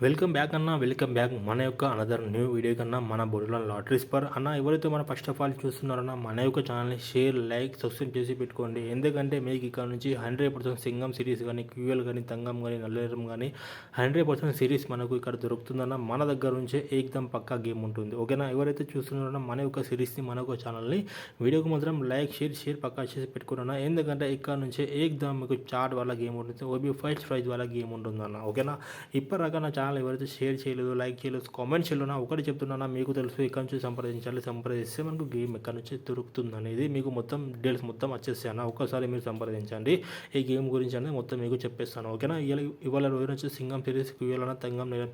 Welcome back అన్న, welcome back మన యొక్క అనదర్ న్యూ వీడియో కన్నా మన బొడిలో లాటరీ స్పర్ అన్న. ఎవరైతే మన ఫస్ట్ ఆఫ్ ఆల్ చూస్తున్నారన్న మన యొక్క ఛానల్ని షేర్, లైక్, సబ్స్క్రైబ్ చేసి పెట్టుకోండి. ఎందుకంటే మీకు ఇక్కడ నుంచి 100% సింగం సిరీస్ కానీ, క్యూఎల్ కానీ, తంగం కానీ, నల్లేరం కానీ 100% సిరీస్ మనకు ఇక్కడ దొరుకుతుందన్న. మన దగ్గర నుంచే ఏకదం పక్కా గేమ్ ఉంటుంది. ఓకేనా? ఎవరైతే చూస్తున్నారో మన యొక్క సిరీస్ని, మన యొక్క ఛానల్ని వీడియోకి మాత్రం లైక్, షేర్ పక్కా చేసి పెట్టుకున్నా. ఎందుకంటే ఇక్కడ నుంచే ఏకదం మీకు చాట్ వాళ్ళ గేమ్ ఉంటుంది, ఓబీ ఫస్ట్ ప్రైజ్ వాళ్ళ గేమ్ ఉంటుందన్న. ఓకేనా? ఇప్పటిదాకా నా ఛానల్ ఎవరైతే షేర్ చేయలేదు, లైక్ చేయలేదు, కామెంట్ చేయలేదు, ఒకటి చెప్తున్నా, మీకు తెలుసు ఎక్కడి నుంచి సంప్రదిస్తే మనకు గేమ్ ఎక్కడి నుంచి దొరుకుతుంది అనేది మీకు మొత్తం డీటెయిల్స్ మొత్తం వచ్చేస్తాను. ఒక్కసారి మీరు సంప్రదించండి. ఈ గేమ్ గురించి అనేది మొత్తం మీకు చెప్పేస్తాను. ఓకేనా? ఇవాళ రోజు నుంచి సింగం సిరీస్ క్యూఎల్ తంగం నేను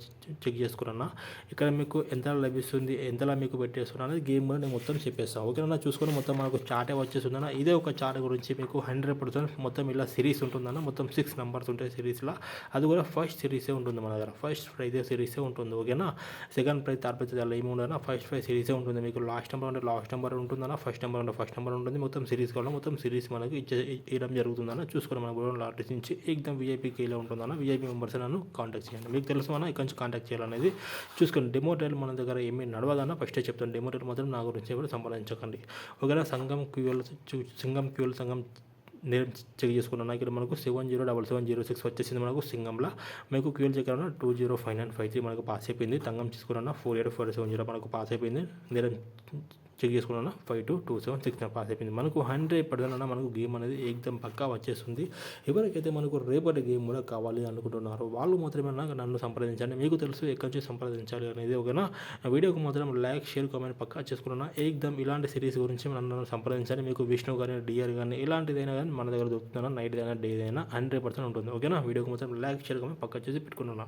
చెక్ చేసుకున్నా. ఇక్కడ మీకు ఎంత లభిస్తుంది, ఎంతలా మీకు పెట్టేస్తున్నా అనేది గేమ్ నేను మొత్తం చెప్పేస్తాను. ఓకేనా? చూసుకొని మొత్తం మనకు చాటే వచ్చేస్తుందన్న. ఇదే ఒక చాట్ గురించి మీకు 100% మొత్తం ఇలా సిరీస్ ఉంటుందన్న. మొత్తం 6 నెంబర్స్ ఉంటాయి సిరీస్లో. అది కూడా ఫస్ట్ సిరీసే ఉంటుంది మన దగ్గర. ఫస్ట్ ప్రైజ్ సిరీసే ఉంటుంది. ఓకేనా? సెకండ్ ప్రైజ్, థర్డ్ ప్రైజ్ అలా ఏమి ఉండదన్నా. ఫస్ట్ ప్రైజ్ సిరీసే ఉంటుంది. మీకు లాస్ట్ నెంబర్ అంటే లాస్ట్ నెంబర్ ఉంటుందన్న, ఫస్ట్ నెంబర్ అంటే ఫస్ట్ నెంబర్ ఉంటుంది. మొత్తం సిరీస్ కావాలి, మొత్తం సిరీస్ మనకు ఇవ్వడం జరుగుతుందన్న. చూసుకొని మన బోర్డు లాటరీస్ నుంచి ఏకదం వీఐపీ కేలో ఉంటుందన్న. వీఐపీ మెంబర్స్ నన్ను కాంటాక్ట్ చేయండి. మీకు తెలుసు అన్న ఇక్కడ నుంచి కాంటాక్ట్ చేయాలనేది. చూసుకోండి. డెమో టైల్ మన దగ్గర ఏమీ నడవదన్న. ఫస్టే చెప్తాను, డెమో టైల్ మాత్రం నా గురించి ఎవరు సంపాదించకండి. ఓకేనా? సింగం క్యూఎల్ సంఘం నేను చెక్ చేసుకున్నాను. ఇక్కడ మనకు 707706 వచ్చేసింది మనకు సింగంలో. మీకు క్యూఎల్ చెక్ అయినా 205953 మనకు పాస్ అయిపోయింది. తంగం తీసుకున్నా 484770 మనకు పాస్ అయిపోయింది. నేను చెక్ చేసుకున్నా 522769 పాస్ అయిపోయింది. మనకు 100% మనకు గేమ్ అనేది ఏకదం పక్కా వచ్చేస్తుంది. ఎవరికైతే మనకు రేపటి గేమ్ కూడా కావాలి అనుకుంటున్నారో వాళ్ళు మాత్రమే నన్ను సంప్రదించండి. మీకు తెలుసు ఎక్కడి నుంచి సంప్రదించాలి అనేది. ఓకేనా? వీడియోకి మాత్రం లైక్, షేర్, కామెంట్ పక్కా చేసుకున్నా. ఏకదం ఇలాంటి సిరీస్ గురించి నన్ను సంప్రదించండి. మీకు విష్ణు కానీ, డిఆర్ కానీ ఇలాంటిదైనా కానీ మన దగ్గర దొరుకుతున్నా. నైట్ అయినా డే అయినా 100% ఉంటుంది. ఓకేనా? వీడియోకి మాత్రం లైక్, షేర్, కామెంట్ పక్కా చేసి పెట్టుకున్నాను.